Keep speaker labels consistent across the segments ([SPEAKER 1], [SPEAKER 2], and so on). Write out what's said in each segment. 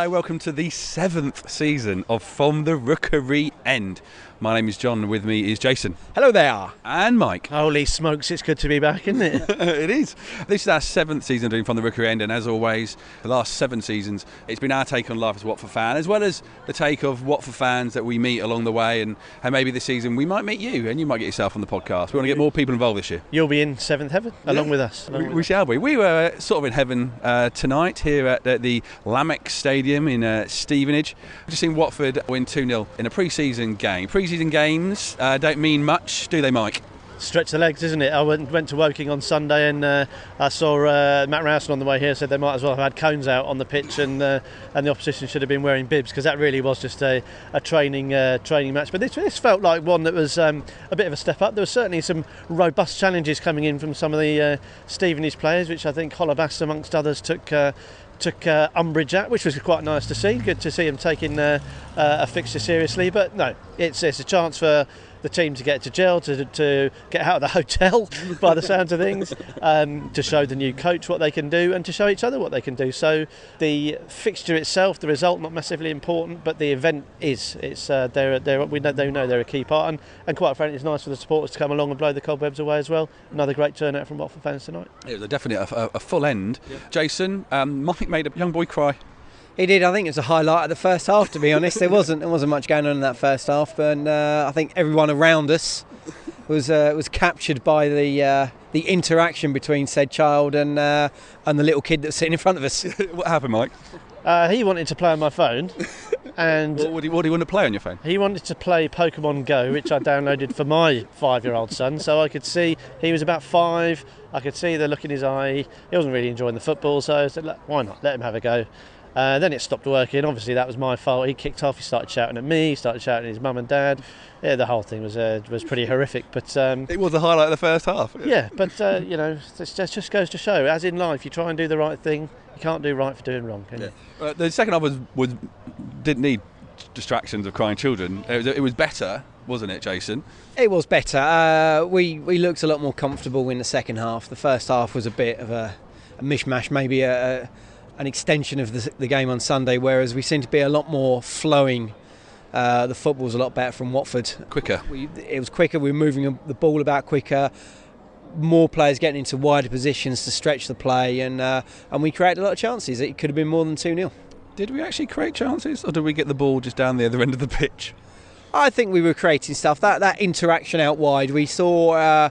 [SPEAKER 1] Hi, welcome to the 7th season of From the Rookery End. My name is John, with me is Jason.
[SPEAKER 2] Hello there.
[SPEAKER 1] And Mike.
[SPEAKER 3] Holy smokes, it's good to be back, isn't it?
[SPEAKER 1] It is. This is our 7th season doing From the Rookery End, and as always, the last 7 seasons, it's been our take on life as a Watford fan, as well as the take of Watford fans that we meet along the way, and maybe this season we might meet you, and you might get yourself on the podcast. We want to get more people involved this year.
[SPEAKER 3] You'll be in 7th heaven, along with us.
[SPEAKER 1] We shall be. We were sort of in heaven tonight here at the Lamex Stadium in Stevenage. We've just seen Watford win 2-0 in a pre-season game. Pre-season games don't mean much, do they, Mike?
[SPEAKER 3] Stretch the legs, isn't it? I went to Woking on Sunday and I saw Matt Rowson on the way here said they might as well have had cones out on the pitch and the opposition should have been wearing bibs, because that really was just a training match. But this felt like one that was a bit of a step up. There were certainly some robust challenges coming in from some of the Stevenage players, which I think Hollebass amongst others took umbrage at, which was quite nice to see. Good to see him taking a fixture seriously. But no, it's a chance for the team to get to gel, to get out of the hotel by the sounds of things, to show the new coach what they can do and to show each other what they can do. So the fixture itself, the result, not massively important, but the event is. It's we know they're a key part, and quite frankly, it's nice for the supporters to come along and blow the cobwebs away as well. Another great turnout from Watford fans tonight. It was
[SPEAKER 1] definitely a full end. Yeah. Jason, Mike made a young boy cry.
[SPEAKER 2] He did. I think it was a highlight of the first half, to be honest. There wasn't much going on in that first half, but I think everyone around us was captured by the interaction between said child and the little kid that was sitting in front of us.
[SPEAKER 1] What happened, Mike?
[SPEAKER 3] He wanted to play on my phone. And
[SPEAKER 1] what do you want to play on your phone?
[SPEAKER 3] He wanted to play Pokemon Go, which I downloaded for my 5-year-old son, so I could see he was about 5. I could see the look in his eye. He wasn't really enjoying the football, so I said, look, why not? Let him have a go. Then it stopped working. Obviously, that was my fault. He kicked off. He started shouting at me. He started shouting at his mum and dad. Yeah, the whole thing was pretty horrific. But it
[SPEAKER 1] was the highlight of the first half.
[SPEAKER 3] Yeah, but it just goes to show, as in life, you try and do the right thing. You can't do right for doing wrong, can you?
[SPEAKER 1] The second half didn't need distractions of crying children. It was better, wasn't it, Jason?
[SPEAKER 2] It was better. We looked a lot more comfortable in the second half. The first half was a bit of a mishmash, maybe an extension of the game on Sunday, whereas we seem to be a lot more flowing. The football was a lot better from Watford.
[SPEAKER 1] Quicker.
[SPEAKER 2] It was quicker. We were moving the ball about quicker. More players getting into wider positions to stretch the play, and we created a lot of chances. It could have been more than 2-0.
[SPEAKER 1] Did we actually create chances, or did we get the ball just down the other end of the pitch?
[SPEAKER 2] I think we were creating stuff. That interaction out wide, we saw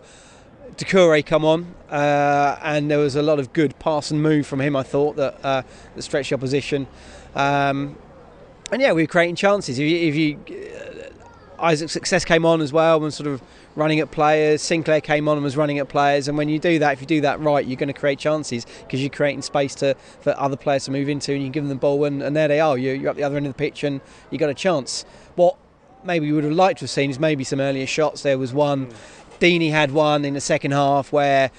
[SPEAKER 2] Doucouré come on, and there was a lot of good pass and move from him, I thought, that stretched the opposition. And yeah, we were creating chances. Isaac's Success came on as well and sort of running at players. Sinclair came on and was running at players. And when you do that, if you do that right, you're going to create chances, because you're creating space for other players to move into, and you give them the ball, and there they are. You're up the other end of the pitch and you got a chance. What maybe we would have liked to have seen is maybe some earlier shots. There was one. Deeney had one in the second half where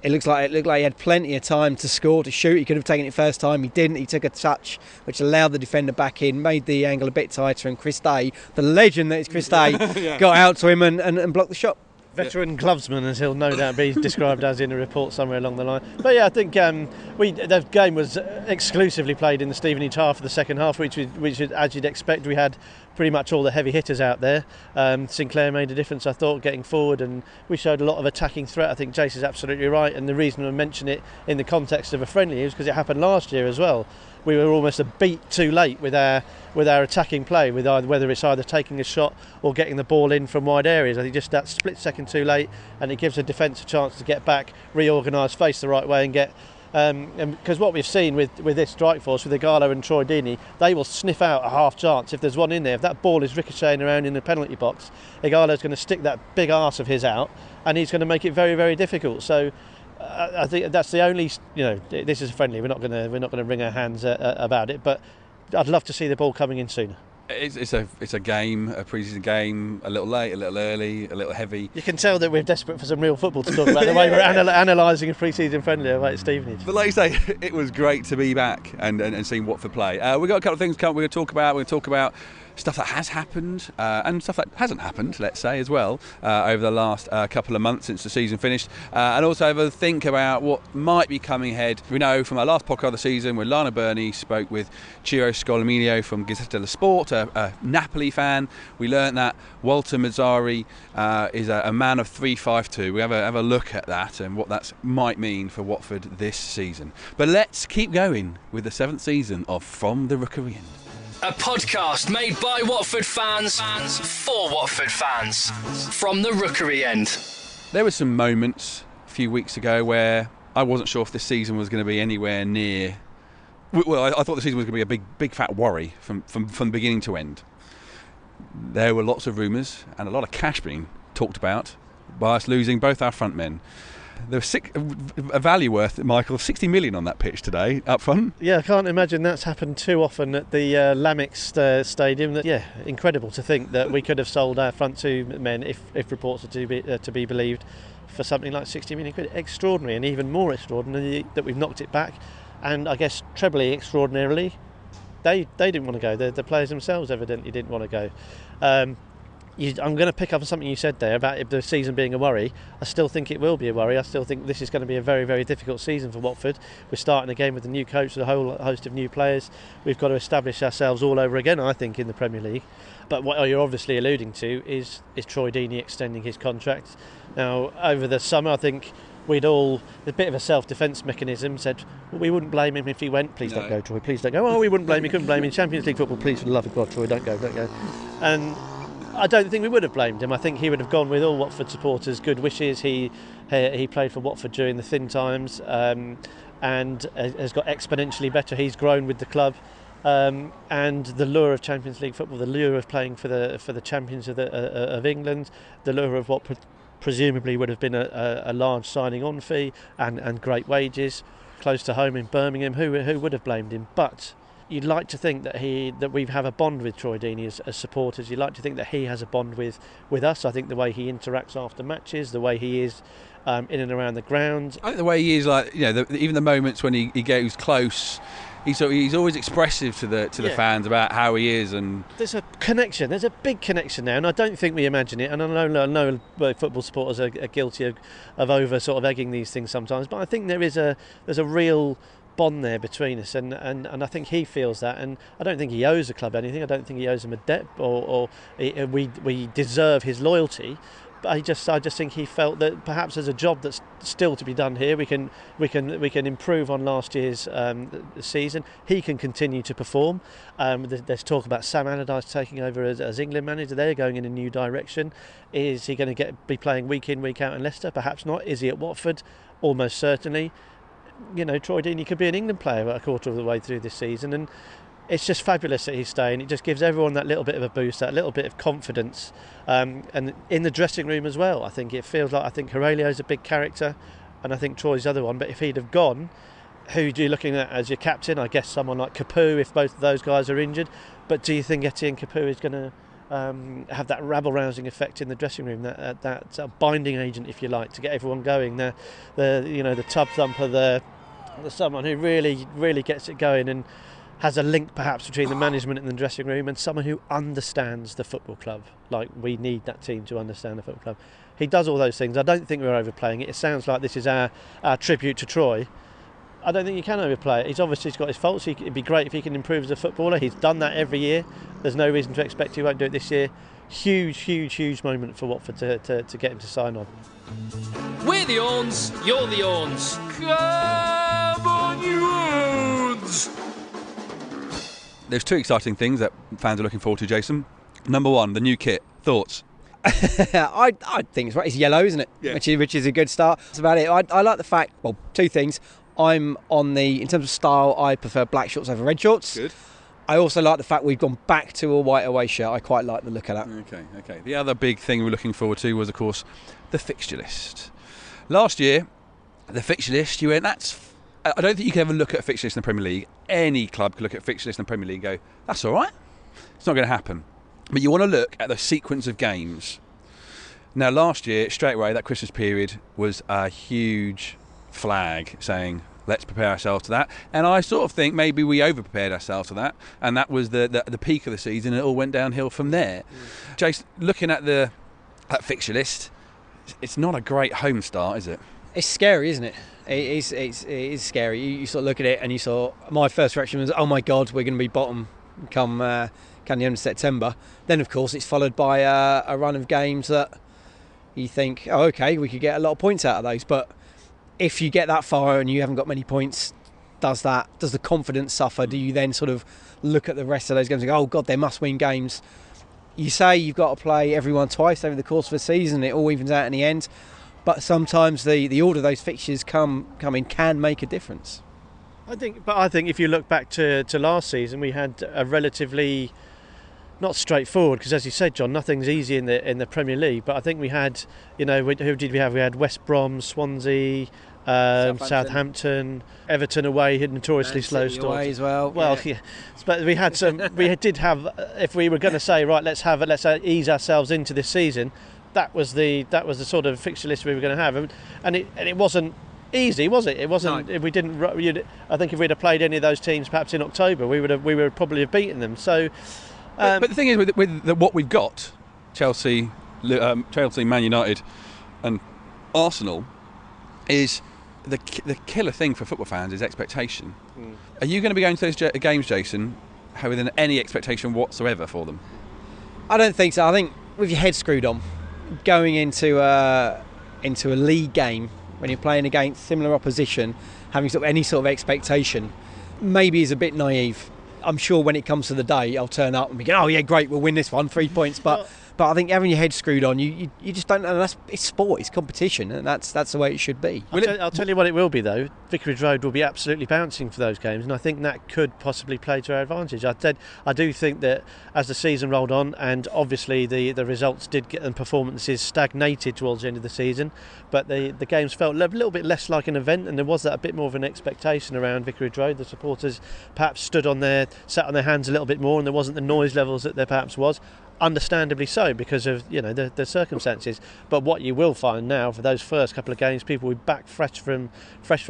[SPEAKER 2] it looked like he had plenty of time to score, to shoot. He could have taken it first time. He didn't. He took a touch which allowed the defender back in, made the angle a bit tighter, and Chris Day, the legend that is Chris Day, yeah, got out to him and blocked the shot.
[SPEAKER 3] Veteran clubsman, as he'll no doubt be described as in a report somewhere along the line. But yeah, I think the game was exclusively played in the Stevenage half of the second half, which as you'd expect, we had pretty much all the heavy hitters out there. Sinclair made a difference, I thought, getting forward, and we showed a lot of attacking threat. I think Jace is absolutely right, and the reason I mention it in the context of a friendly is because it happened last year as well. We were almost a beat too late with our attacking play, whether it's either taking a shot or getting the ball in from wide areas. I think just that split second too late, and it gives the defence a chance to get back, reorganise, face the right way, and get. Because what we've seen with this strike force, with Igalo and Troy Deeney, they will sniff out a half chance if there's one in there. If that ball is ricocheting around in the penalty box, Igalo's going to stick that big arse of his out, and he's going to make it very, very difficult. So I think that's the only. This is friendly. We're not going to wring our hands about it, but I'd love to see the ball coming in sooner.
[SPEAKER 1] It's a game, a pre-season game, a little late, a little early, a little heavy.
[SPEAKER 3] You can tell that we're desperate for some real football to talk about, the way we're analysing a pre-season friendly about Stevenage.
[SPEAKER 1] But like you say, it was great to be back and seeing Watford play. We've got a couple of things we're going to talk about. We're going to talk about stuff that has happened and stuff that hasn't happened, let's say, as well, over the last couple of months since the season finished, and also have a think about what might be coming ahead. We know from our last podcast of the season where Lana Burney spoke with Ciro Scolomilio from Gazzetta dello Sport, a Napoli fan, we learnt that Walter Mazzarri is a man of 3-5-2. We have a look at that and what that might mean for Watford this season. But let's keep going with the 7th season of From the Rookery End.
[SPEAKER 4] A podcast made by Watford fans for Watford fans. From the Rookery End.
[SPEAKER 1] There were some moments a few weeks ago where I wasn't sure if this season was going to be anywhere near. Well, I thought the season was going to be a big fat worry from beginning to end. There were lots of rumours and a lot of cash being talked about by us losing both our front men. There was a value worth, Michael, 60 million on that pitch today, up front.
[SPEAKER 3] Yeah, I can't imagine that's happened too often at the Lamex Stadium. Incredible to think that we could have sold our front two men, if reports are to be believed, for something like 60 million quid. Extraordinary, and even more extraordinary that we've knocked it back. And I guess trebly extraordinarily, they didn't want to go. The players themselves evidently didn't want to go. I'm going to pick up on something you said there about the season being a worry. I still think it will be a worry. I still think this is going to be a very, very difficult season for Watford. We're starting again with a new coach, with a whole host of new players. We've got to establish ourselves all over again, I think, in the Premier League. But what you're obviously alluding to is Troy Deeney extending his contract. Now, over the summer, I think we'd all, a bit of a self-defence mechanism, said, well, we wouldn't blame him if he went. Please don't go, Troy, please don't go. Oh, we wouldn't blame him, couldn't blame him. Champions League football, please, for the love of God, Troy, don't go. And I don't think we would have blamed him. I think he would have gone with all Watford supporters' good wishes. He played for Watford during the thin times and has got exponentially better. He's grown with the club, and the lure of Champions League football, the lure of playing for the champions of England, the lure of what presumably would have been a large signing on fee and great wages close to home in Birmingham. Who would have blamed him? But you'd like to think that we have a bond with Troy Deeney as supporters. You'd like to think that he has a bond with us. I think the way he interacts after matches, the way he is in and around the ground. I think
[SPEAKER 1] the way he is, like, even the moments when he goes close, he's always expressive to the fans about how he is. And
[SPEAKER 3] there's a connection. There's a big connection now, and I don't think we imagine it. And I know football supporters are guilty of over sort of egging these things sometimes, but I think there's a real bond there between us, and I think he feels that, and I don't think he owes the club anything. I don't think he owes them a debt, or we deserve his loyalty. But I just think he felt that perhaps there's a job that's still to be done here. We can improve on last year's season. He can continue to perform. There's talk about Sam Allardyce taking over as England manager. They're going in a new direction. Is he going to be playing week in, week out in Leicester? Perhaps not. Is he at Watford? Almost certainly. Troy Deeney could be an England player a quarter of the way through this season, and it's just fabulous that he's staying. It just gives everyone that little bit of a boost, that little bit of confidence, and in the dressing room as well. I think Aurelio's a big character, and I think Troy's the other one. But if he'd have gone, who are you looking at as your captain? I guess someone like Capoue, if both of those guys are injured. But do you think Etienne Capoue is going to have that rabble-rousing effect in the dressing room, that binding agent, if you like, to get everyone going? The tub thumper, someone who really gets it going and has a link perhaps between the management and the dressing room, and someone who understands the football club. Like, we need that team to understand the football club. He does all those things. I don't think we're overplaying it. It sounds like this is our tribute to Troy. I don't think you can overplay it. He's obviously got his faults. It'd be great if he can improve as a footballer. He's done that every year. There's no reason to expect he won't do it this year. Huge moment for Watford to get him to sign on.
[SPEAKER 4] We're the Orns, you're the Orns. Come on, you Orns!
[SPEAKER 1] There's two exciting things that fans are looking forward to, Jason. Number one, the new kit. Thoughts?
[SPEAKER 2] I think it's right. It's yellow, isn't it? Yeah. Which is a good start. That's about it. I like the fact. Well, two things. In terms of style, I prefer black shorts over red shorts.
[SPEAKER 1] Good.
[SPEAKER 2] I also like the fact we've gone back to a white away shirt. I quite like the look of that.
[SPEAKER 1] Okay. The other big thing we're looking forward to was, of course, the fixture list. Last year, the fixture list, you went, I don't think you can ever look at a fixture list in the Premier League. Any club could look at a fixture list in the Premier League and go, that's all right. It's not going to happen. But you want to look at the sequence of games. Now, last year, straight away, that Christmas period was a huge flag saying, let's prepare ourselves to that. And I sort of think maybe we over-prepared ourselves to that, and that was the peak of the season, and it all went downhill from there. Jason, looking at that fixture list, it's not a great home start, is it?
[SPEAKER 2] It's scary, isn't it? It is scary. You sort of look at it and you my first reaction was, oh my God, we're going to be bottom come the end of September. Then, of course, it's followed by a run of games that you think, oh, okay, we could get a lot of points out of those. But if you get that far and you haven't got many points, does the confidence suffer? Do you then sort of look at the rest of those games and go, oh God, they must win games? You say you've got to play everyone twice over the course of a season, it all evens out in the end. But sometimes the order those fixtures come in can make a difference.
[SPEAKER 3] I think if you look back to last season, we had a relatively not straightforward, because as you said, John, nothing's easy in the Premier League. But I think we had, who did we have? We had West Brom, Swansea, Southampton, Everton away, had notoriously slow starts
[SPEAKER 2] away as well.
[SPEAKER 3] Well, yeah. But we had some. We did have. If we were going to say right, let's ease ourselves into this season, that was the sort of fixture list we were going to have, and it wasn't easy, was it? It wasn't. No. We didn't. I think if we'd have played any of those teams, perhaps in October, we would probably have beaten them. So.
[SPEAKER 1] But the thing is, with what we've got, Chelsea, Man United, and Arsenal, is the killer thing for football fans is expectation. Are you going to be going to those games, Jason, with any expectation whatsoever for them?
[SPEAKER 2] I don't think so. I think with your head screwed on, going into a league game when you're playing against similar opposition, having any sort of expectation, maybe is a bit naive. I'm sure when it comes to the day, I'll turn up and be going, oh yeah, great, we'll win this one, 3 points. But I think having your head screwed on, you just don't know. It's sport, it's competition, and that's the way it should be.
[SPEAKER 3] I'll tell you what it will be though. Vicarage Road will be absolutely bouncing for those games, and I think that could possibly play to our advantage. I do think that as the season rolled on, and obviously the results did get and performances stagnated towards the end of the season, but the games felt a little bit less like an event, and there was a bit more of an expectation around Vicarage Road. The supporters perhaps sat on their hands a little bit more, and there wasn't the noise levels that there perhaps was. Understandably so, because of the circumstances. But what you will find now for those first couple of games, people will be back fresh from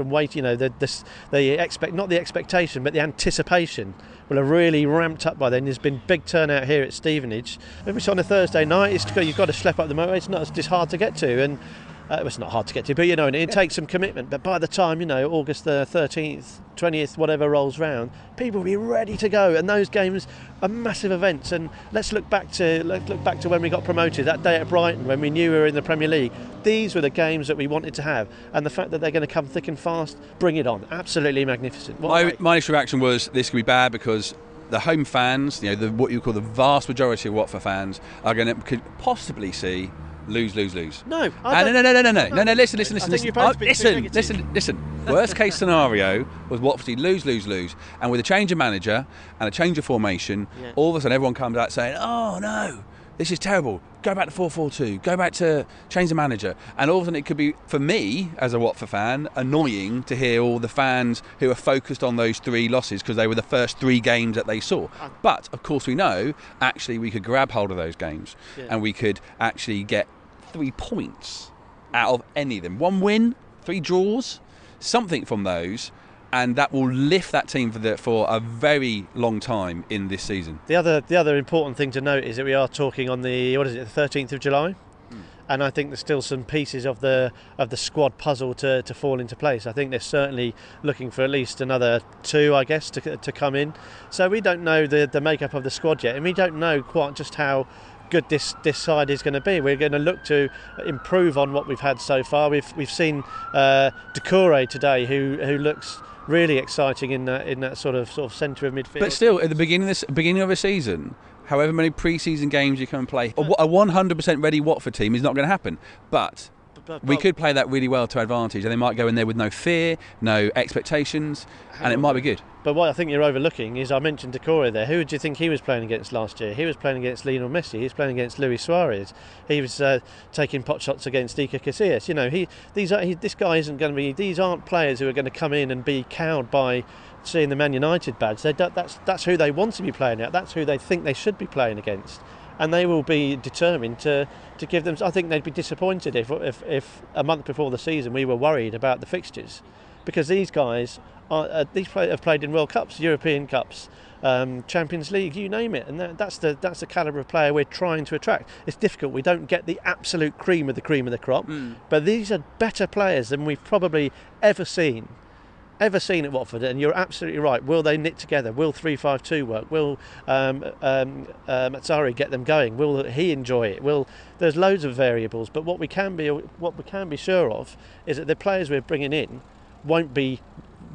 [SPEAKER 3] wait. Not the expectation, but the anticipation will have really ramped up by then. There's been big turnout here at Stevenage. If it's on a Thursday night, you've got to schlep up the motorway. It's not just hard to get to, and it's not hard to get to, but it takes some commitment. But by the time August the 13th, 20th, whatever rolls round, people will be ready to go, and those games are massive events. And let's look back to when we got promoted, that day at Brighton, when we knew we were in the Premier League. These were the games that we wanted to have, and the fact that they're going to come thick and fast, bring it on. Absolutely magnificent. My
[SPEAKER 1] initial reaction was this could be bad, because the home fans, what you call the vast majority of Watford fans, could possibly see lose. No. No. Listen. Worst case scenario was Watford lose. And with a change of manager and a change of formation, all of a sudden everyone comes out saying, oh no, this is terrible. Go back to 4-4-2. Go back to change the manager. And all of a sudden it could be, for me as a Watford fan, annoying to hear all the fans who are focused on those 3 losses because they were the first 3 games that they saw. But of course we know actually we could grab hold of those games and we could actually get 3 points out of any of them. 1 win, 3 draws, something from those, and that will lift that team for a very long time in this season.
[SPEAKER 3] The other important thing to note is that we are talking on the 13th of July, and I think there's still some pieces of the squad puzzle to fall into place. I think they're certainly looking for at least another 2, I guess, to come in. So we don't know the makeup of the squad yet, and we don't know quite just how good this side is going to be. We're going to look to improve on what we've had so far. We've seen Decore today, who looks really exciting in that sort of centre of midfield.
[SPEAKER 1] But still, at the beginning of a season, however many pre-season games you can play, a 100% ready Watford team is not going to happen. But we could play that really well to advantage, and they might go in there with no fear, no expectations, and it might be good.
[SPEAKER 3] But what I think you're overlooking is, I mentioned Decore there. Who do you think he was playing against last year? He was playing against Lionel Messi. He was playing against Luis Suarez. He was taking pot shots against Iker Casillas. This guy isn't going to be. These aren't players who are going to come in and be cowed by seeing the Man United badge. That's who they want to be playing at. That's who they think they should be playing against. and they will be determined to give them. I think they'd be disappointed if a month before the season we were worried about the fixtures, because these guys have played in World Cups, European Cups, Champions League, you name it, and that's the calibre of player we're trying to attract. It's difficult. We don't get the absolute cream of the crop, but these are better players than we've probably ever seen at Watford. And you're absolutely right. Will they knit together? Will 3-5-2 work? Will Mazzarri get them going? Will he enjoy it? There's loads of variables, but what we can be sure of is that the players we're bringing in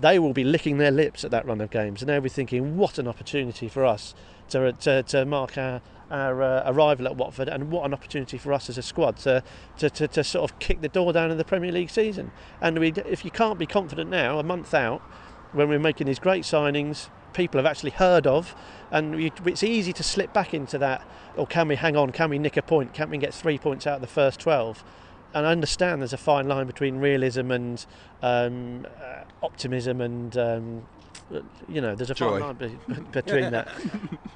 [SPEAKER 3] they will be licking their lips at that run of games, and they'll be thinking, what an opportunity for us to mark our arrival at Watford, and what an opportunity for us as a squad to sort of kick the door down in the Premier League season. And if you can't be confident now, a month out, when we're making these great signings, people have actually heard of, and it's easy to slip back into that, or can we hang on, can we nick a point, can we get 3 points out of the first 12? And I understand there's a fine line between realism and optimism, and there's a fine line between that.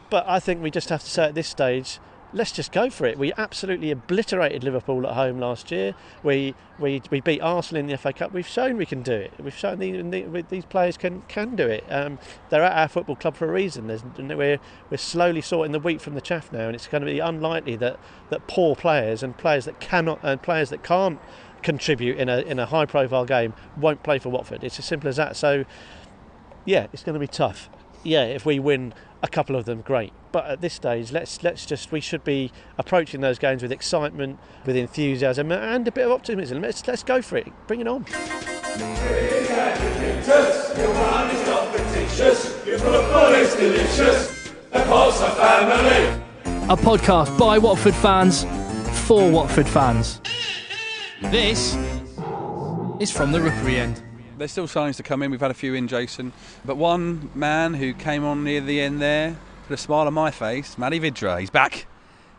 [SPEAKER 3] But I think we just have to say at this stage, let's just go for it. We absolutely obliterated Liverpool at home last year. We beat Arsenal in the FA Cup. We've shown we can do it. We've shown these players can do it. They're at our football club for a reason. We're slowly sorting the wheat from the chaff now, and it's going to be unlikely that poor players and players that can't contribute in a high-profile game won't play for Watford. It's as simple as that. So, yeah, it's going to be tough. Yeah, if we win a couple of them, great. But at this stage, we should be approaching those games with excitement, with enthusiasm, and a bit of optimism. Let's go for it. Bring it on.
[SPEAKER 4] A podcast by Watford fans for Watford fans. This is From the Rookery End.
[SPEAKER 1] There's still signings to come in. We've had a few in, Jason. But one man who came on near the end there, put a smile on my face, Matty Vydra. He's back.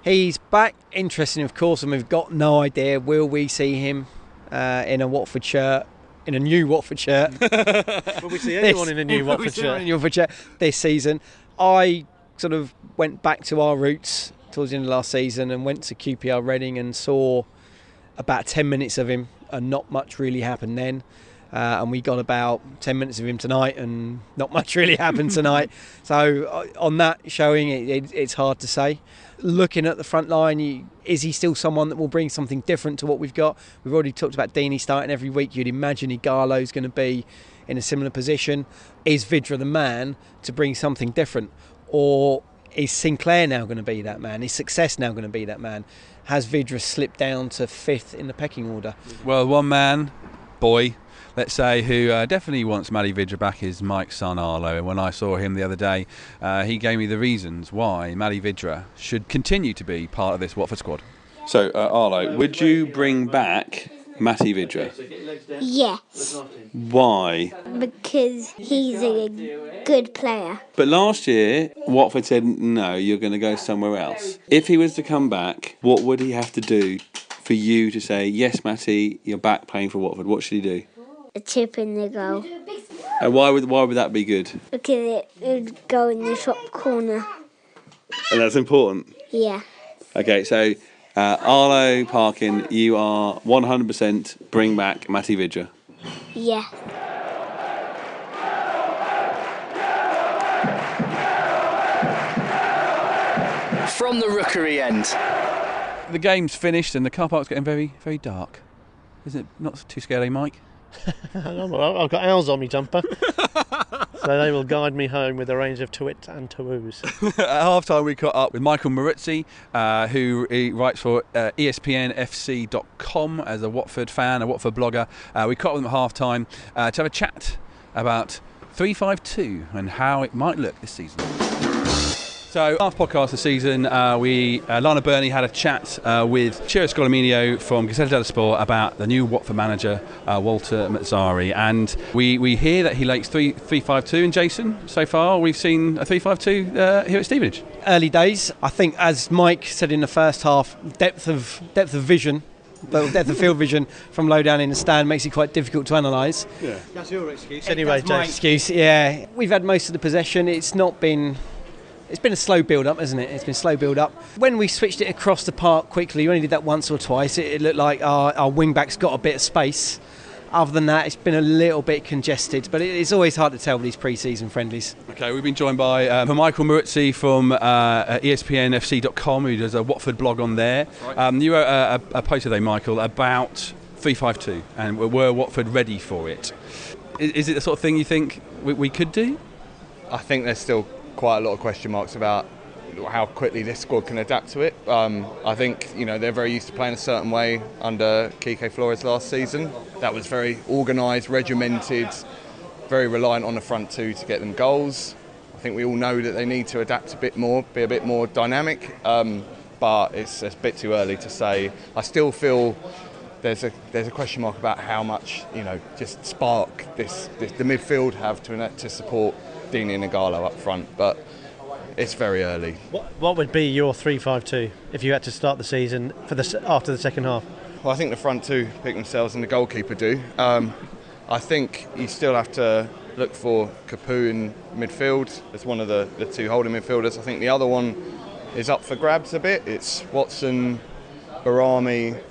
[SPEAKER 2] He's back. Interesting, of course, and we've got no idea. Will we see him in a Watford shirt, in a new Watford shirt?
[SPEAKER 3] Will we see anyone in a new Watford shirt
[SPEAKER 2] this season? I sort of went back to our roots towards the end of last season and went to QPR Reading and saw about 10 minutes of him, and not much really happened then. And we got about 10 minutes of him tonight, and not much really happened tonight. So on that showing, it's hard to say. Looking at the front line, is he still someone that will bring something different to what we've got? We've already talked about Deeney starting every week. You'd imagine Igalo's going to be in a similar position. Is Vydra the man to bring something different? Or is Sinclair now going to be that man? Is Success now going to be that man? Has Vydra slipped down to 5th in the pecking order?
[SPEAKER 1] Well, one man, boy, let's say, who definitely wants Matty Vydra back is Mike's son Arlo. And when I saw him the other day, he gave me the reasons why Matty Vydra should continue to be part of this Watford squad. So, Arlo, would you bring back Matty Vydra?
[SPEAKER 5] Yes,
[SPEAKER 1] Why?
[SPEAKER 5] because he's a good player.
[SPEAKER 1] But last year, Watford said, no, you're going to go somewhere else. If he was to come back, what would he have to do for you to say, yes, Matty, you're back playing for Watford? What should he do?
[SPEAKER 5] A chip in the goal.
[SPEAKER 1] And why would that be good?
[SPEAKER 5] Because it would go in the top corner.
[SPEAKER 1] And that's important?
[SPEAKER 5] Yeah.
[SPEAKER 1] Okay, so Arlo Parkin, you are 100% bring back Matty Vydra.
[SPEAKER 5] Yeah.
[SPEAKER 4] From the Rookery End.
[SPEAKER 1] The game's finished and the car park's getting very, very dark. Isn't it not too scary, Mike?
[SPEAKER 3] I've got owls on my jumper, so they will guide me home with a range of twits and toos.
[SPEAKER 1] At half-time we caught up with Michael Mazzarri, who writes for ESPNFC.com as a Watford fan, a Watford blogger. We caught up with him at half-time to have a chat about 3-5-2 and how it might look this season. So, last podcast of the season, Lana Burney had a chat with Ciro Scolaminio from Gazzetta dello Sport about the new Watford manager, Walter Mazzarri. And we hear that he likes 3-5-2. And Jason, so far, we've seen a 3-5-2 here at Stevenage.
[SPEAKER 2] Early days, I think, as Mike said in the first half, depth of vision. Depth of field vision from low down in the stand makes it quite difficult to analyse.
[SPEAKER 3] Yeah. That's your excuse. Anyway,
[SPEAKER 2] that's my excuse, yeah. We've had most of the possession. It's not been It's been a slow build-up, hasn't it? It's been a slow build-up. When we switched it across the park quickly, we only did that once or twice, it looked like our wing-backs got a bit of space. Other than that, it's been a little bit congested, but it's always hard to tell with these pre-season friendlies.
[SPEAKER 1] Okay, we've been joined by Michael Mazzarri from ESPNFC.com, who does a Watford blog on there. Right. You wrote a post today, Michael, about 3-5-2, and were Watford ready for it? Is it the sort of thing you think we could do?
[SPEAKER 6] I think there's still quite a lot of question marks about how quickly this squad can adapt to it. I think they're very used to playing a certain way under Quique Flores last season. That was very organised, regimented, very reliant on the front two to get them goals. I think we all know that they need to adapt a bit more, be a bit more dynamic, but it's a bit too early to say. I still feel there's a question mark about how much just spark the midfield have to support Dini and Nagalo up front, but it's very early.
[SPEAKER 3] What would be your 3-5-2 if you had to start the season after the second half?
[SPEAKER 6] Well, I think the front two pick themselves and the goalkeeper do. I think you still have to look for Capu in midfield as one of the two holding midfielders. I think the other one is up for grabs a bit. It's Watson, Barami.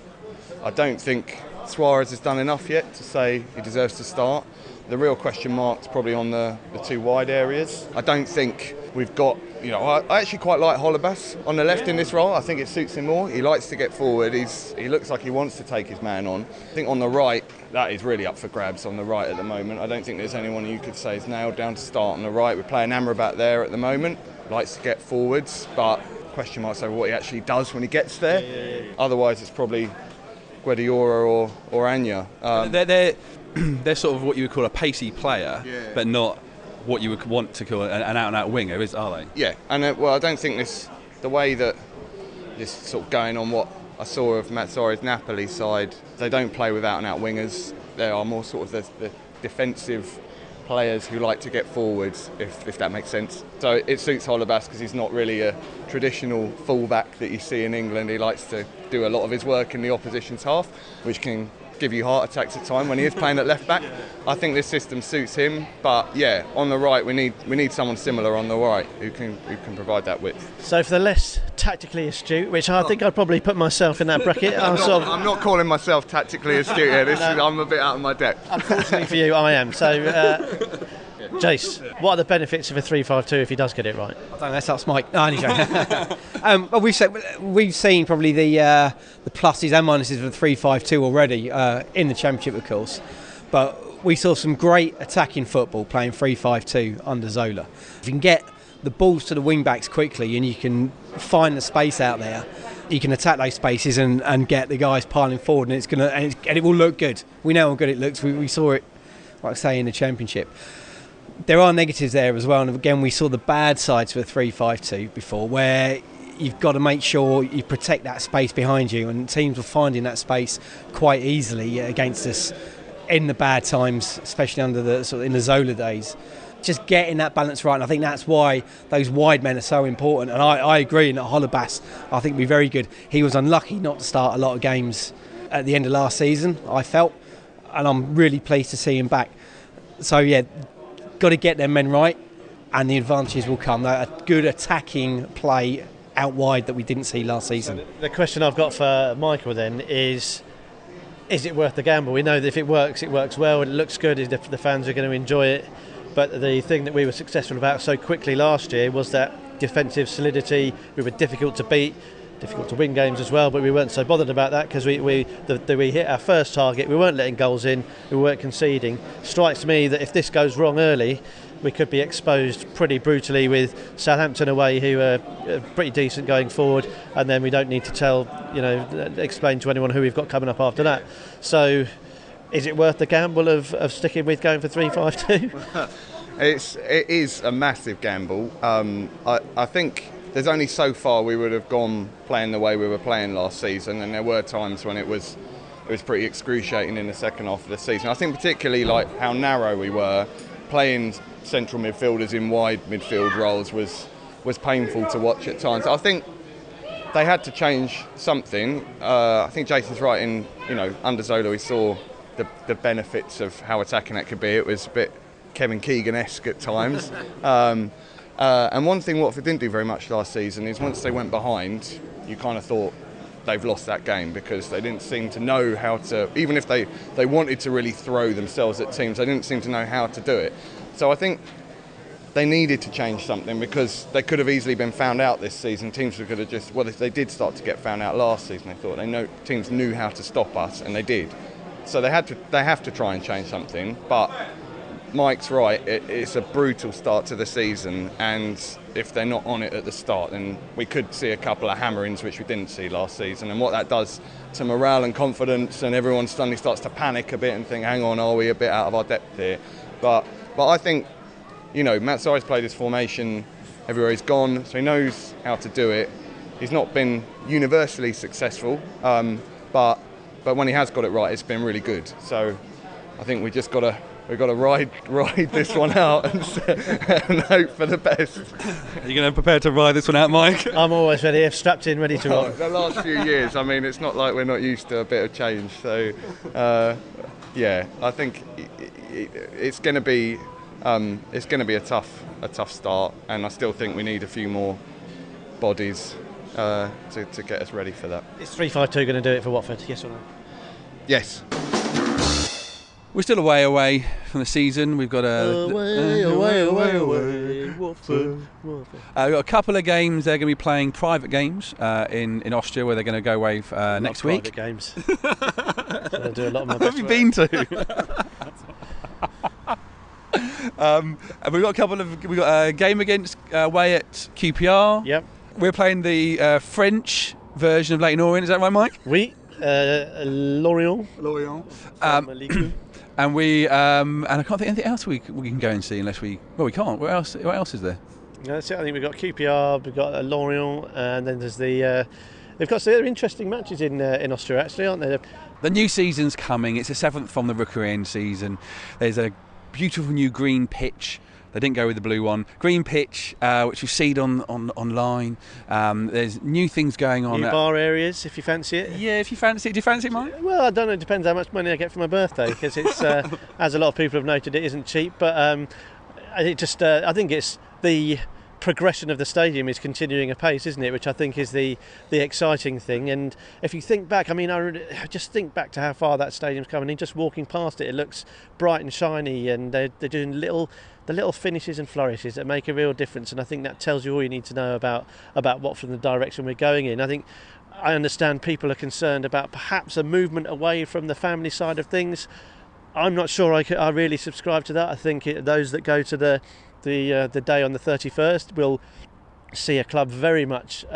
[SPEAKER 6] I don't think Suarez has done enough yet to say he deserves to start. The real question mark's probably on the two wide areas. I don't think we've got, I actually quite like Holebas on the left in this role. I think it suits him more. He likes to get forward. He looks like he wants to take his man on. I think on the right, that is really up for grabs on the right at the moment. I don't think there's anyone you could say is nailed down to start on the right. We're playing Amrabat there at the moment. Likes to get forwards, but question marks over what he actually does when he gets there. Yeah. Otherwise, it's probably Guediora or Anya.
[SPEAKER 1] They're sort of what you would call a pacey player, but not what you would want to call an out-and-out winger, are they?
[SPEAKER 6] Yeah, and I don't think the way that this sort of going on what I saw of Mazzarri's Napoli side, they don't play with out-and-out wingers. They are more sort of the defensive players who like to get forwards, if that makes sense. So it suits Holebas because he's not really a traditional fullback that you see in England. He likes to do a lot of his work in the opposition's half, which can give you heart attacks at time when he is playing at left back. I think this system suits him, but on the right we need someone similar on the right who can provide that width.
[SPEAKER 3] So for the less tactically astute, which I think I'd probably put myself in that bracket. I'm
[SPEAKER 6] not calling myself tactically astute here. I'm a bit out of my depth.
[SPEAKER 3] Unfortunately for you, I am. So Jace, what are the benefits of a 3-5-2 if he does get it right?
[SPEAKER 2] I don't know, that's up Mike. No, only joking. Well, we've seen probably the pluses and minuses of the 3-5-2 already in the Championship, of course. But we saw some great attacking football playing 3-5-2 under Zola. If you can get the balls to the wing-backs quickly and you can find the space out there, you can attack those spaces and get the guys piling forward, and it will look good. We know how good it looks. We saw it, like I say, in the Championship. There are negatives there as well, and again we saw the bad sides for 3-5-2 before, where you've got to make sure you protect that space behind you, and teams were finding that space quite easily against us in the bad times, especially under in the Zola days. Just getting that balance right, and I think that's why those wide men are so important. And I agree that Holebas, I think, will be very good. He was unlucky not to start a lot of games at the end of last season, I felt, and I'm really pleased to see him back. So got to get their men right, and the advantages will come. A good attacking play out wide that we didn't see last season.
[SPEAKER 3] So the question I've got for Michael then is it worth the gamble? We know that if it works well, and it looks good, the fans are going to enjoy it. But the thing that we were successful about so quickly last year was that defensive solidity. We were difficult to beat, difficult to win games as well, but we weren't so bothered about that because we hit our first target. We weren't letting goals in, we weren't conceding. Strikes me that if this goes wrong early, we could be exposed pretty brutally with Southampton away, who are pretty decent going forward, and then we don't need to explain to anyone who we've got coming up after that. So is it worth the gamble of sticking with going for 3-5-2?
[SPEAKER 6] It is a massive gamble. I think there's only so far we would have gone playing the way we were playing last season, and there were times when it was pretty excruciating in the second half of the season. I think particularly like how narrow we were, playing central midfielders in wide midfield roles was painful to watch at times. I think they had to change something. I think Jason's right in, under Zola we saw the benefits of how attacking that could be. It was a bit Kevin Keegan-esque at times. And one thing Watford didn't do very much last season is once they went behind, you kind of thought they've lost that game, because they didn't seem to know how to, even if they wanted to really throw themselves at teams, they didn't seem to know how to do it. So I think they needed to change something, because they could have easily been found out this season. Teams could have just, well, if they did start to get found out last season, they thought teams knew how to stop us, and they did. So they have to try and change something. But Mike's right, it's a brutal start to the season, and if they're not on it at the start, then we could see a couple of hammerings, which we didn't see last season. And what that does to morale and confidence, and everyone suddenly starts to panic a bit and think, hang on, are we a bit out of our depth here? But I think, Mazzarri's played his formation everywhere he's gone, so he knows how to do it. He's not been universally successful, but when he has got it right, it's been really good. So I think we've got to ride this one out and hope for the best.
[SPEAKER 1] Are you going to prepare to ride this one out, Mike?
[SPEAKER 3] I'm always ready, strapped in, ready to rock.
[SPEAKER 6] The last few years, I mean, it's not like we're not used to a bit of change. So, I think it's going to be a tough start, and I still think we need a few more bodies to get us ready for that.
[SPEAKER 3] Is 3-5-2 going to do it for Watford? Yes or no?
[SPEAKER 6] Yes.
[SPEAKER 1] We're still away from the season. We've got
[SPEAKER 3] away, Watford.
[SPEAKER 1] We've got a couple of games. They're going to be playing private games in Austria, where they're going to go away next week.
[SPEAKER 3] Private games. I do a lot of my
[SPEAKER 1] Where have you been to? And we've got a game against away at QPR.
[SPEAKER 3] Yep.
[SPEAKER 1] We're playing the French version of Leyton Orient. Is that right, Mike?
[SPEAKER 3] Oui. Lorient.
[SPEAKER 1] And and I can't think of anything else we can go and see unless we can't. What else is there?
[SPEAKER 3] Yeah, that's it. I think we've got QPR, we've got Lorient, and then there's they've got some other interesting matches in Austria, actually, aren't they?
[SPEAKER 1] The new season's coming. It's the 7th From the Rookery End season. There's a beautiful new green pitch. They didn't go with the blue one. Green pitch, which you've seen online. There's new things going on.
[SPEAKER 3] New bar areas, if you fancy it.
[SPEAKER 1] Yeah, if you fancy it. Do you fancy it, Mike?
[SPEAKER 3] Well, I don't know. It depends how much money I get for my birthday, because it's, as a lot of people have noted, it isn't cheap. But I think it's the progression of the stadium is continuing apace, isn't it? Which I think is the exciting thing. And if you think back, I mean, I just think back to how far that stadium's come, and just walking past it, it looks bright and shiny, and they're doing the little finishes and flourishes that make a real difference. And I think that tells you all you need to know about Watford and the direction we're going in. I understand people are concerned about perhaps a movement away from the family side of things. I'm not sure I really subscribe to that. I think those that go to the day on the 31st will see a club very much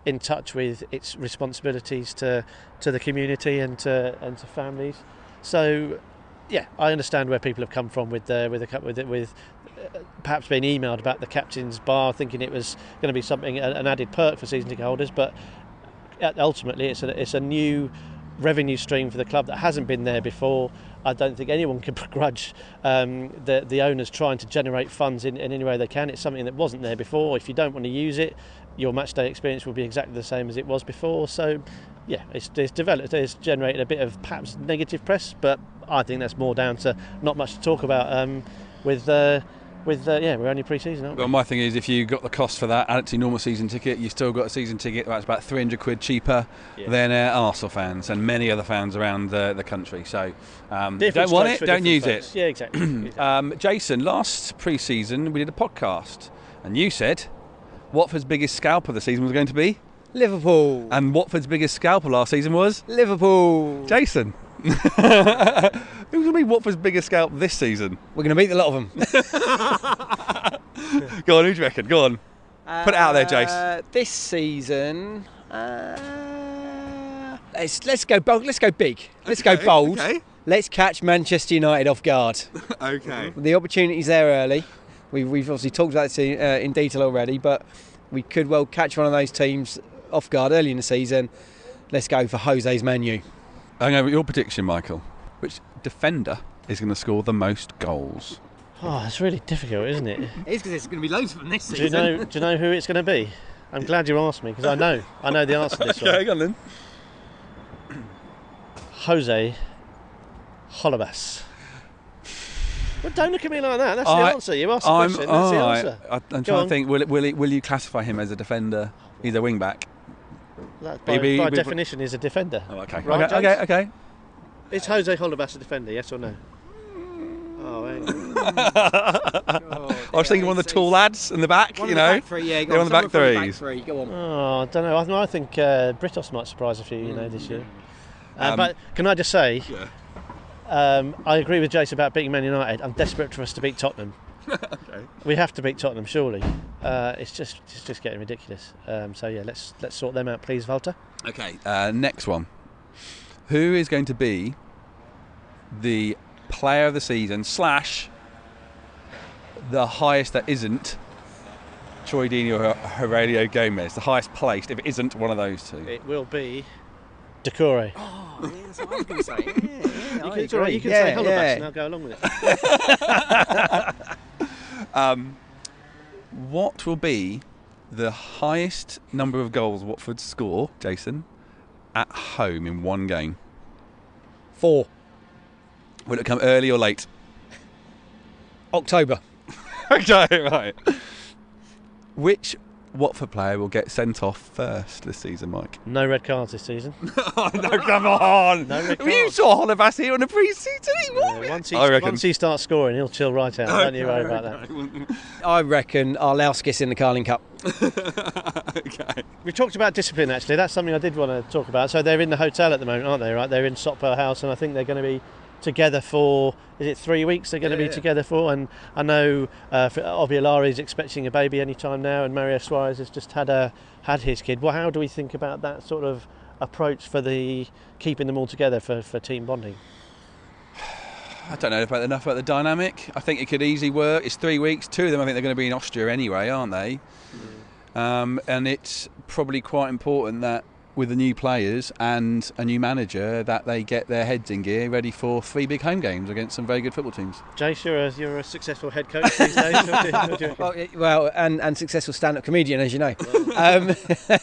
[SPEAKER 3] in touch with its responsibilities to the community and to families. So, yeah, I understand where people have come from with perhaps being emailed about the captain's bar, thinking it was going to be something, an added perk for season ticket holders. But ultimately, it's a new revenue stream for the club that hasn't been there before. I don't think anyone can begrudge the owners trying to generate funds in any way they can. It's something that wasn't there before. If you don't want to use it, your matchday experience will be exactly the same as it was before. So, yeah, it's generated a bit of perhaps negative press, but I think that's more down to not much to talk about we're only pre-season, aren't we?
[SPEAKER 1] Well, my thing is, if you got the cost for that, add it to your normal season ticket, you've still got a season ticket that's about £300 cheaper than Arsenal fans and many other fans around the country. So, don't want it, don't use it.
[SPEAKER 3] Yeah, exactly.
[SPEAKER 1] Jason, last pre-season we did a podcast, and you said Watford's biggest scalp of the season was going to be
[SPEAKER 2] Liverpool.
[SPEAKER 1] And Watford's biggest scalper last season was
[SPEAKER 2] Liverpool.
[SPEAKER 1] Jason. Who's going to be Watford's biggest scalp this season?
[SPEAKER 2] We're going to beat the lot of them.
[SPEAKER 1] Go on, who do you reckon? Go on. Put it out there, Jace.
[SPEAKER 2] This season, let's go bold. Let's go big. Let's go bold.
[SPEAKER 1] Okay.
[SPEAKER 2] Let's catch Manchester United off guard.
[SPEAKER 1] Okay.
[SPEAKER 2] The opportunity's there early. We've obviously talked about this in detail already, but we could well catch one of those teams off guard early in the season. Let's go for Jose's Man U.
[SPEAKER 1] I'm going with your prediction, Michael. Which defender is going to score the most goals?
[SPEAKER 3] Oh, it's really difficult, isn't it?
[SPEAKER 2] It is, because there's going to be loads of them this season.
[SPEAKER 3] Do you know who it's going to be? I'm glad you asked me, because I know the answer to this one.
[SPEAKER 1] Okay, go on then.
[SPEAKER 3] Jose Holebas. Well, don't look at me like that. That's the answer. You asked the question. That's the answer.
[SPEAKER 1] I'm trying to think. Will you classify him as a defender? He's a wing back.
[SPEAKER 3] That by definition, is a defender.
[SPEAKER 1] Oh, okay.
[SPEAKER 3] Right,
[SPEAKER 1] Okay.
[SPEAKER 3] Is Jose Holebas a defender? Yes or no? Oh,
[SPEAKER 1] I was thinking one of the tall lads in the back.
[SPEAKER 2] One
[SPEAKER 1] you
[SPEAKER 2] of know,
[SPEAKER 1] know,
[SPEAKER 2] the back three, yeah,
[SPEAKER 1] they're on the back threes.
[SPEAKER 2] Go on.
[SPEAKER 3] Oh, I don't know. I think Britos might surprise a few. This year. But can I just say?
[SPEAKER 1] Yeah.
[SPEAKER 3] I agree with Jace about beating Man United. I'm desperate for us to beat Tottenham.
[SPEAKER 1] Okay.
[SPEAKER 3] We have to beat Tottenham, surely. It's just getting ridiculous. So yeah, let's sort them out, please, Walter.
[SPEAKER 1] Okay. Next one. Who is going to be the player of the season / the highest that isn't Troy Deeney or Aurelio Gomez? The highest placed, if it isn't one of those two.
[SPEAKER 3] It will be Decore.
[SPEAKER 2] Oh, yeah, that's what I was going to say.
[SPEAKER 3] It's all right. You can say Holebas and I'll go along with it.
[SPEAKER 1] What will be the highest number of goals Watford score, Jason, at home in one game?
[SPEAKER 2] 4.
[SPEAKER 1] Will it come early or late?
[SPEAKER 2] October.
[SPEAKER 1] Okay, right. Which Watford player will get sent off first this season, Mike?
[SPEAKER 3] No red cards this season.
[SPEAKER 1] Oh, no, come on.
[SPEAKER 3] No red
[SPEAKER 1] You
[SPEAKER 3] cards.
[SPEAKER 1] saw Holebas here on the pre-season.
[SPEAKER 3] Once he starts scoring, he'll chill right out. Don't you worry about that.
[SPEAKER 2] I reckon Arlauskis in the Carling Cup.
[SPEAKER 1] Okay.
[SPEAKER 3] We've talked about discipline, actually. That's something I did want to talk about. So they're in the hotel at the moment, aren't they? Right? They're in Sopwell House, and I think they're going to be together for, is it 3 weeks they're going to be together for? And I know Obiolari is expecting a baby any time now, and Mario Suarez has just had his kid. Well, how do we think about that sort of approach for the keeping them all together for team bonding?
[SPEAKER 1] I don't know enough about the dynamic. I think it could easily work. It's 3 weeks. 2 of them, I think they're going to be in Austria anyway, aren't they? And it's probably quite important that with the new players and a new manager that they get their heads in gear ready for 3 big home games against some very good football temes.
[SPEAKER 3] Jace, you're a successful head coach these days. What do you reckon?
[SPEAKER 2] Well, and successful stand-up comedian, as you know.
[SPEAKER 1] If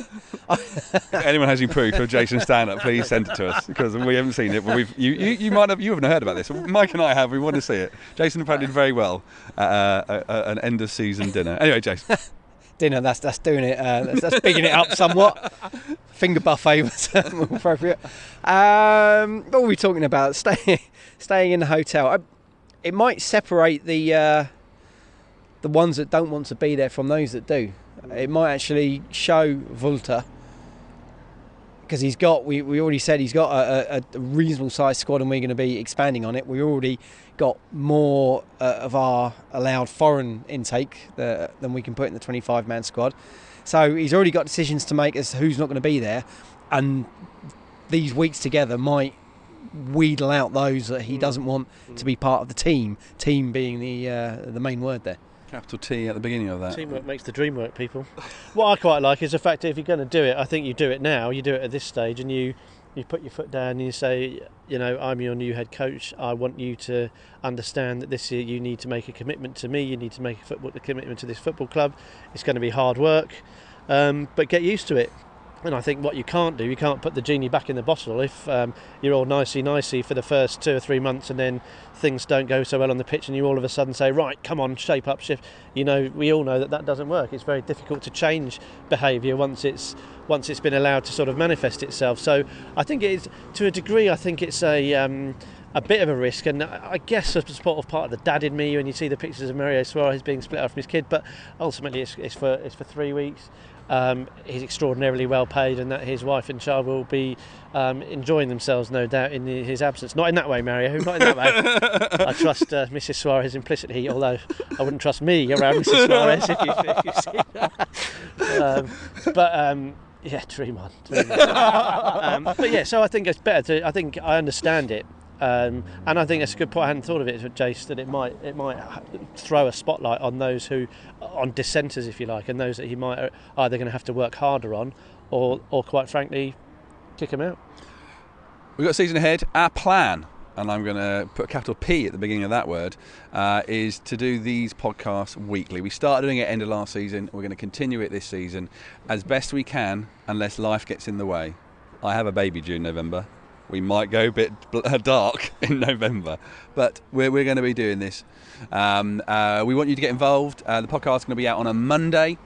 [SPEAKER 1] anyone has any proof of Jason's stand-up, please send it to us because we haven't seen it. But you haven't heard about this. Mike and I have. We want to see it. Jason apparently did very well at an end of season dinner. Anyway, Jason.
[SPEAKER 2] Dinner, that's doing it. That's bigging it up somewhat. Finger buffet was more appropriate. What were we talking about? Staying in the hotel. It might separate the ones that don't want to be there from those that do. It might actually show Walter, because we already said he's got a reasonable sized squad and we're going to be expanding on it. We already got more of our allowed foreign intake than we can put in the 25-man squad. So he's already got decisions to make as to who's not going to be there, and these weeks together might wheedle out those that he doesn't want to be part of the team being the main word there.
[SPEAKER 1] Capital T at the beginning of that.
[SPEAKER 3] Teamwork makes the dream work, people. What I quite like is the fact that if you're going to do it, I think you do it now, you do it at this stage, and you put your foot down and you say, I'm your new head coach. I want you to understand that this year you need to make a commitment to me. You need to make a commitment to this football club. It's going to be hard work, but get used to it. And I think what you can't do, you can't put the genie back in the bottle if you're all nicey for the first 2 or 3 months and then things don't go so well on the pitch and you all of a sudden say, right, come on, shape up, shift. We all know that doesn't work. It's very difficult to change behaviour once it's been allowed to sort of manifest itself. So I think it is, to a degree, I think it's a bit of a risk, and I guess it's sort of part of the dad in me when you see the pictures of Mario Suarez being split up from his kid, but ultimately it's for 3 weeks. He's extraordinarily well paid, and that his wife and child will be enjoying themselves, no doubt, in his absence. Not in that way, Mario, not in that way. I trust Mrs. Suarez implicitly, although I wouldn't trust me around Mrs. Suarez if you see that. Yeah, dream on. But yeah, so I think it's better I think I understand it. And I think that's a good point. I hadn't thought of it, Jace, that it might throw a spotlight on those on dissenters, if you like, and those that he might either going to have to work harder on, or quite frankly, kick him out.
[SPEAKER 1] We've got a season ahead. Our plan, and I'm going to put a capital P at the beginning of that word, is to do these podcasts weekly. We started doing it end of last season. We're going to continue it this season as best we can, unless life gets in the way. I have a baby due in November. we might go a bit dark in November, but we're going to be doing this. We want you to get involved. The podcast is going to be out on a Monday.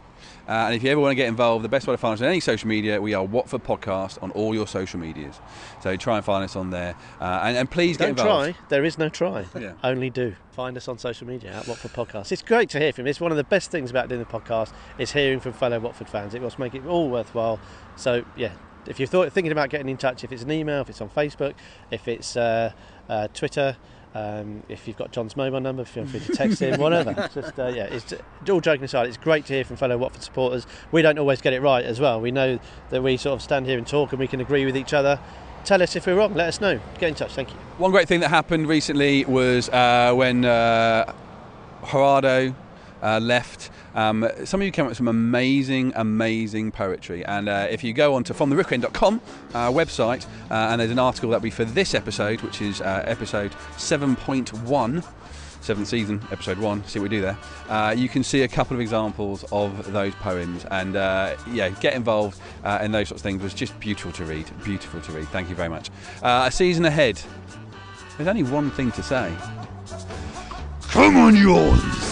[SPEAKER 1] And if you ever want to get involved, the best way to find us on any social media, we are Watford Podcast on all your social medias. So try and find us on there. And please get involved.
[SPEAKER 3] Don't try. There is no try.
[SPEAKER 1] Yeah.
[SPEAKER 3] Only do. Find us on social media at Watford Podcast. It's great to hear from you. It's one of the best things about doing the podcast is hearing from fellow Watford fans. It must make it all worthwhile. So, yeah, if you're thinking about getting in touch, if it's an email, if it's on Facebook, if it's Twitter, if you've got John's mobile number, feel free to text him, whatever. It's all joking aside, it's great to hear from fellow Watford supporters. We don't always get it right as well. We know that we sort of stand here and talk and we can agree with each other. Tell us if we're wrong, let us know. Get in touch, thank you.
[SPEAKER 1] One great thing that happened recently was when Gerardo left. Some of you came up with some amazing poetry, and if you go on to fromtherookeryend.com website, and there's an article that'll be for this episode, which is episode 7.1, 7th season, episode 1, see what we do there, you can see a couple of examples of those poems, and get involved in those sorts of things. It was just beautiful to read. Thank you very much. A season ahead, there's only one thing to say. Come on, you Orns!